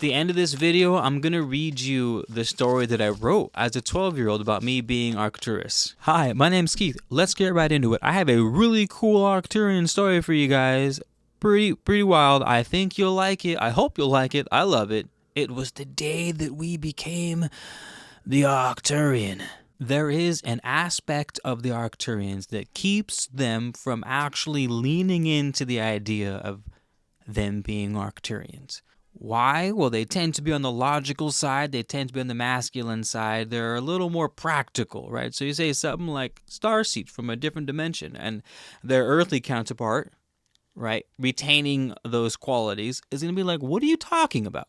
the end of this video, I'm going to read you the story that I wrote as a 12-year-old about me being Arcturus. Hi, my name's Keith. Let's get right into it. I have a really cool Arcturian story for you guys. Pretty wild. I think you'll like it. I hope you'll like it. I love it. It was the day that we became the Arcturian. There is an aspect of the Arcturians that keeps them from actually leaning into the idea of them being Arcturians. Why? Well, they tend to be on the logical side. They tend to be on the masculine side. They're a little more practical, right? So you say something like Starseed from a different dimension, and their earthly counterpart, right, retaining those qualities, is going to be like, what are you talking about?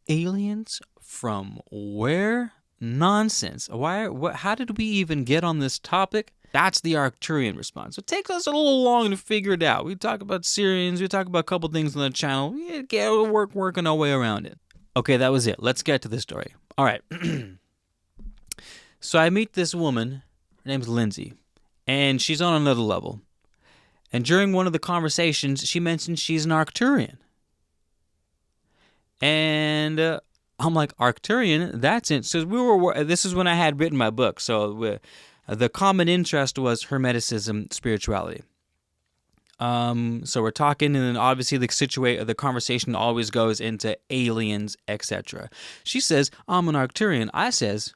Aliens from where? Nonsense. Why? How did we even get on this topic? That's the Arcturian response. It takes us a little long to figure it out. We talk about Syrians. We talk about a couple things on the channel. We get working our way around it. Okay, that was it. Let's get to the story. All right. So I meet this woman. Her name's Lindsay. And she's on another level. And during one of the conversations, she mentioned she's an Arcturian. And I'm like, Arcturian? That's it. So this is when I had written my book. So the common interest was Hermeticism, spirituality. So we're talking, and then obviously the conversation always goes into aliens, etc. She says, I'm an Arcturian. I says,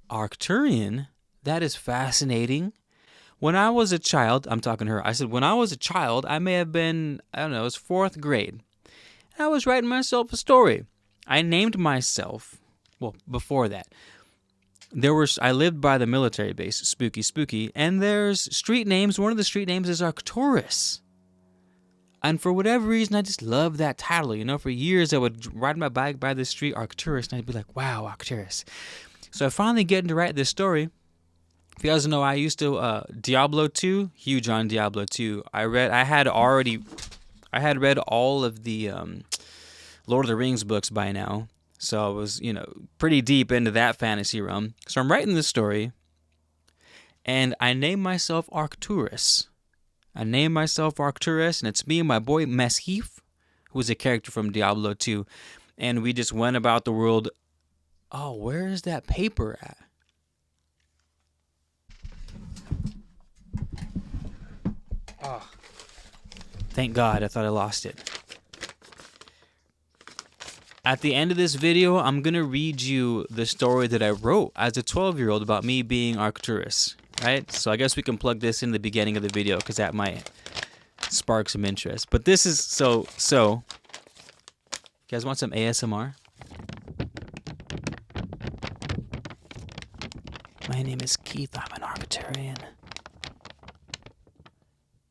Arcturian? That is fascinating. When I was a child, I'm talking to her, I said, when I was a child, I may have been, I don't know, it was 4th grade. And I was writing myself a story. I named myself, well, before that, I lived by the military base, spooky, and there's street names. One of the street names is Arcturus. And for whatever reason, I just love that title. You know, for years, I would ride my bike by the street, Arcturus, and I'd be like, wow, Arcturus. So I finally get to write this story. If you guys don't know, I used to, Diablo 2, huge on Diablo 2. I had read all of the Lord of the Rings books by now. So I was, pretty deep into that fantasy realm. So I'm writing this story, and I named myself Arcturus. And it's me and my boy Mesheef, who was a character from Diablo 2. And we just went about the world. Oh, where is that paper at? Oh, thank God, I thought I lost it. At the end of this video, I'm going to read you the story that I wrote as a 12-year-old about me being Arcturus, right? So I guess we can plug this in the beginning of the video because that might spark some interest. But this is, so, you guys want some ASMR? My name is Keith, I'm an Arcturian.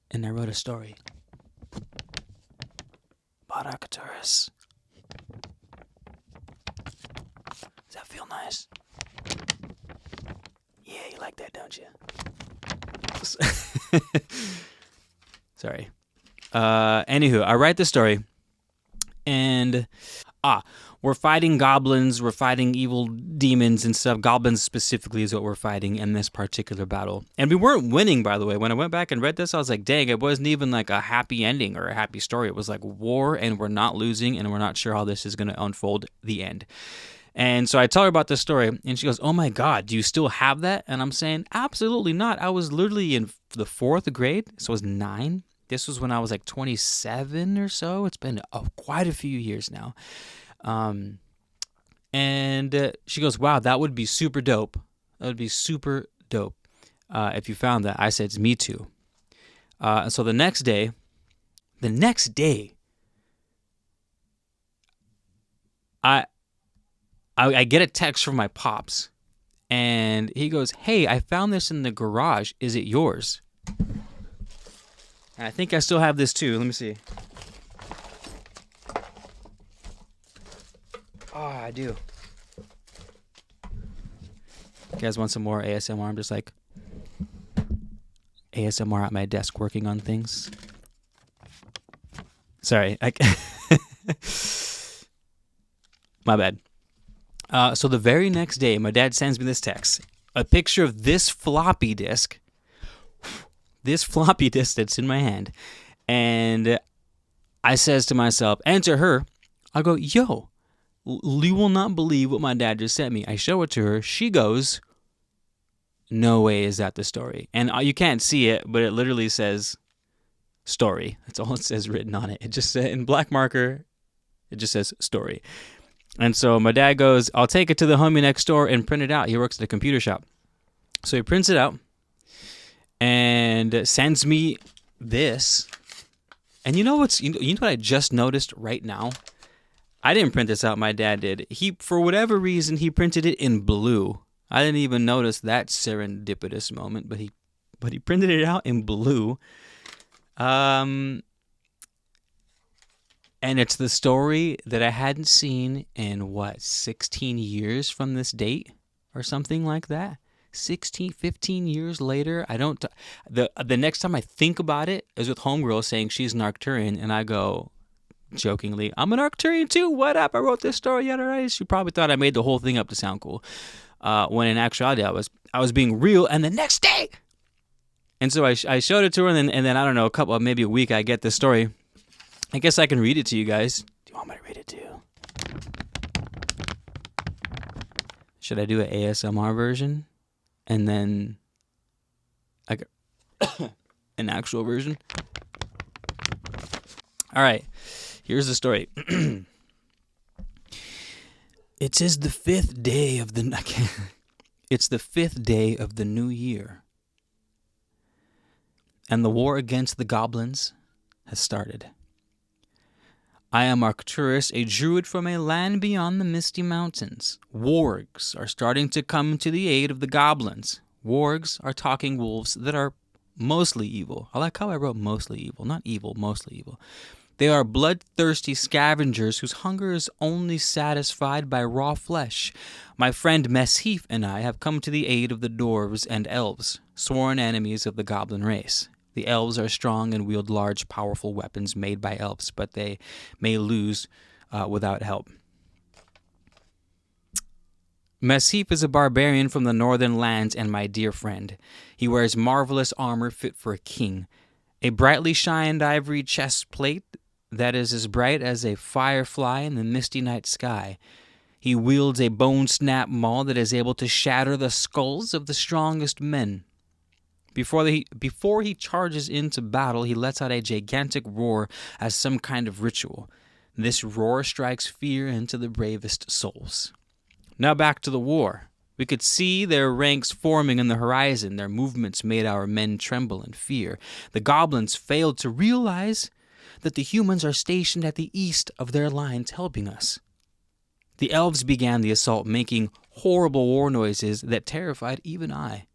And I wrote a story about Arcturus. Does that feel nice? Yeah, you like that, don't you? Sorry. Anywho, I write the story, and we're fighting goblins, we're fighting evil demons and stuff. Goblins specifically is what we're fighting in this particular battle. And we weren't winning, by the way. When I went back and read this, I was like, dang, it wasn't even like a happy ending or a happy story. It was like war, and we're not losing, and we're not sure how this is going to unfold, the end. And so I tell her about this story, and she goes, oh my God, do you still have that? And I'm saying, absolutely not. I was literally in the 4th grade, so I was 9. This was when I was like 27 or so. It's been quite a few years now. And she goes, wow, that would be super dope. That would be super dope if you found that. I said, it's me too. And so the next day, I get a text from my pops, and he goes, hey, I found this in the garage. Is it yours? And I think I still have this too. Let me see. Oh, I do. You guys want some more ASMR? I'm just like ASMR at my desk working on things. Sorry. My bad. So the very next day, my dad sends me this text. A picture of this floppy disk that's in my hand. And I says to myself and to her, I go, yo, you will not believe what my dad just sent me. I show it to her. She goes, no way is that the story. And you can't see it, but it literally says story. That's all it says written on it. It just said in black marker, it just says story. And so my dad goes, I'll take it to the homie next door and print it out. He works at a computer shop. So he prints it out and sends me this. And you know what I just noticed right now? I didn't print this out, my dad did. He, for whatever reason, he printed it in blue. I didn't even notice that serendipitous moment, but he printed it out in blue. And it's the story that I hadn't seen in 16 years from this date or something like that. 15 years later, the next time I think about it is with homegirl saying she's an Arcturian, and I go jokingly, I'm an Arcturian too. What up? I wrote this story. Yeah, right. She probably thought I made the whole thing up to sound cool. When in actuality I was being real. And the next day, and so I showed it to her, and then I don't know, maybe a week, I get this story. I guess I can read it to you guys. Do you want me to read it to you? Should I do an ASMR version? And then an actual version? All right, here's the story. It is the 5th day of the... It's the 5th day of the new year. And the war against the goblins has started. I am Arcturus, a druid from a land beyond the misty mountains. Wargs are starting to come to the aid of the goblins. Wargs are talking wolves that are mostly evil. I like how I wrote mostly evil. Not evil, mostly evil. They are bloodthirsty scavengers whose hunger is only satisfied by raw flesh. My friend Mesheef and I have come to the aid of the dwarves and elves, sworn enemies of the goblin race. The elves are strong and wield large, powerful weapons made by elves, but they may lose without help. Mesheef is a barbarian from the northern lands and my dear friend. He wears marvelous armor fit for a king, a brightly shined ivory chest plate that is as bright as a firefly in the misty night sky. He wields a bone-snap maul that is able to shatter the skulls of the strongest men. Before he charges into battle, he lets out a gigantic roar as some kind of ritual. This roar strikes fear into the bravest souls. Now back to the war. We could see their ranks forming in the horizon. Their movements made our men tremble in fear. The goblins failed to realize that the humans are stationed at the east of their lines helping us. The elves began the assault, making horrible war noises that terrified even I.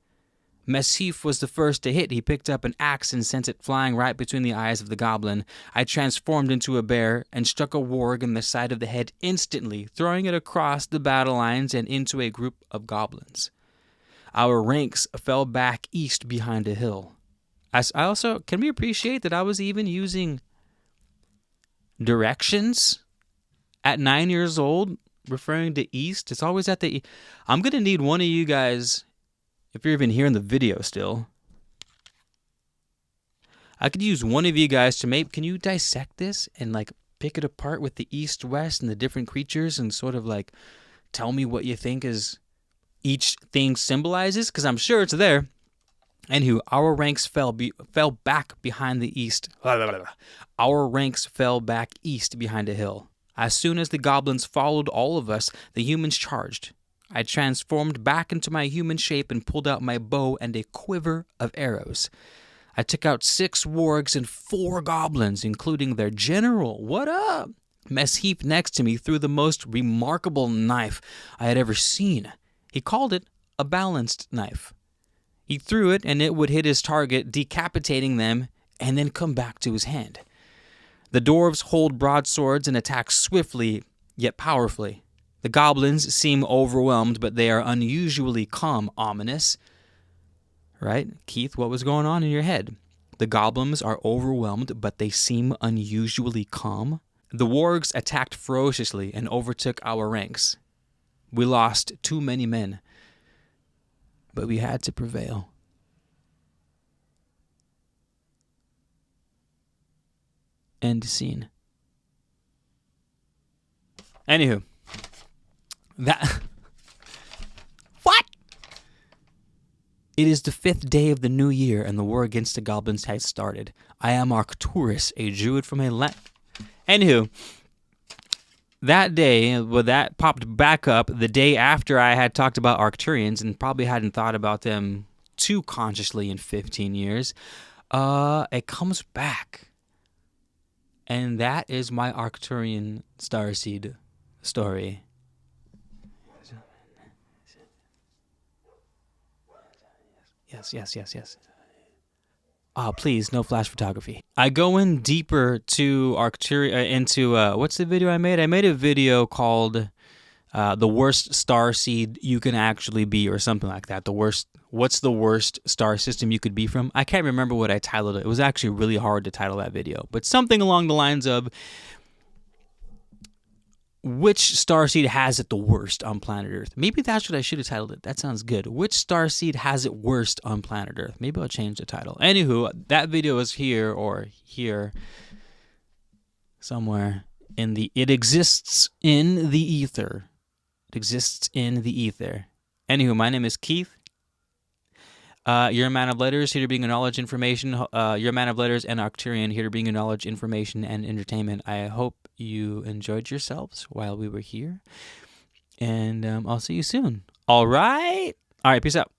Mesheef was the first to hit. He picked up an axe and sent it flying right between the eyes of the goblin. I transformed into a bear and struck a warg in the side of the head instantly, throwing it across the battle lines and into a group of goblins. Our ranks fell back east behind a hill. Can we appreciate that I was even using directions at 9 years old, referring to east? It's always at the... I'm going to need one of you guys... If you're even here in the video still, I could use one of you guys to can you dissect this and pick it apart with the east, west, and the different creatures and sort of tell me what you think is each thing symbolizes? Because I'm sure it's there. Anywho, our ranks fell back behind the east. Our ranks fell back east behind a hill. As soon as the goblins followed all of us, the humans charged. I transformed back into my human shape and pulled out my bow and a quiver of arrows. I took out 6 wargs and 4 goblins, including their general. What up? Mesheef next to me threw the most remarkable knife I had ever seen. He called it a balanced knife. He threw it and it would hit his target, decapitating them, and then come back to his hand. The dwarves hold broadswords and attack swiftly yet powerfully. The goblins seem overwhelmed, but they are unusually calm. Ominous. Right? Keith, what was going on in your head? The goblins are overwhelmed, but they seem unusually calm. The wargs attacked ferociously and overtook our ranks. We lost too many men, but we had to prevail. End scene. Anywho, that what? It is the 5th day of the new year, and the war against the goblins has started. I am Arcturus, a druid from a land. Anywho, that day, well, that popped back up the day after I had talked about Arcturians and probably hadn't thought about them too consciously in 15 years. It comes back. And that is my Arcturian Starseed story. Yes. Please, no flash photography. I go in deeper to Arcturian, into, what's the video I made? I made a video called The Worst Starseed You Can Actually Be, or something like that. What's the worst star system you could be from? I can't remember what I titled it. It was actually really hard to title that video, but something along the lines of, which starseed has it the worst on planet Earth? Maybe that's what I should have titled it. That sounds good. Which starseed has it worst on planet Earth? Maybe I'll change the title. Anywho, that video is here somewhere in the. It exists in the ether. It exists in the ether. Anywho, my name is Keith. You're a man of letters, here to bring you knowledge, information. You're a man of letters and Arcturian, here to bring you knowledge, information, and entertainment. I hope you enjoyed yourselves while we were here. And I'll see you soon. All right? All right, peace out.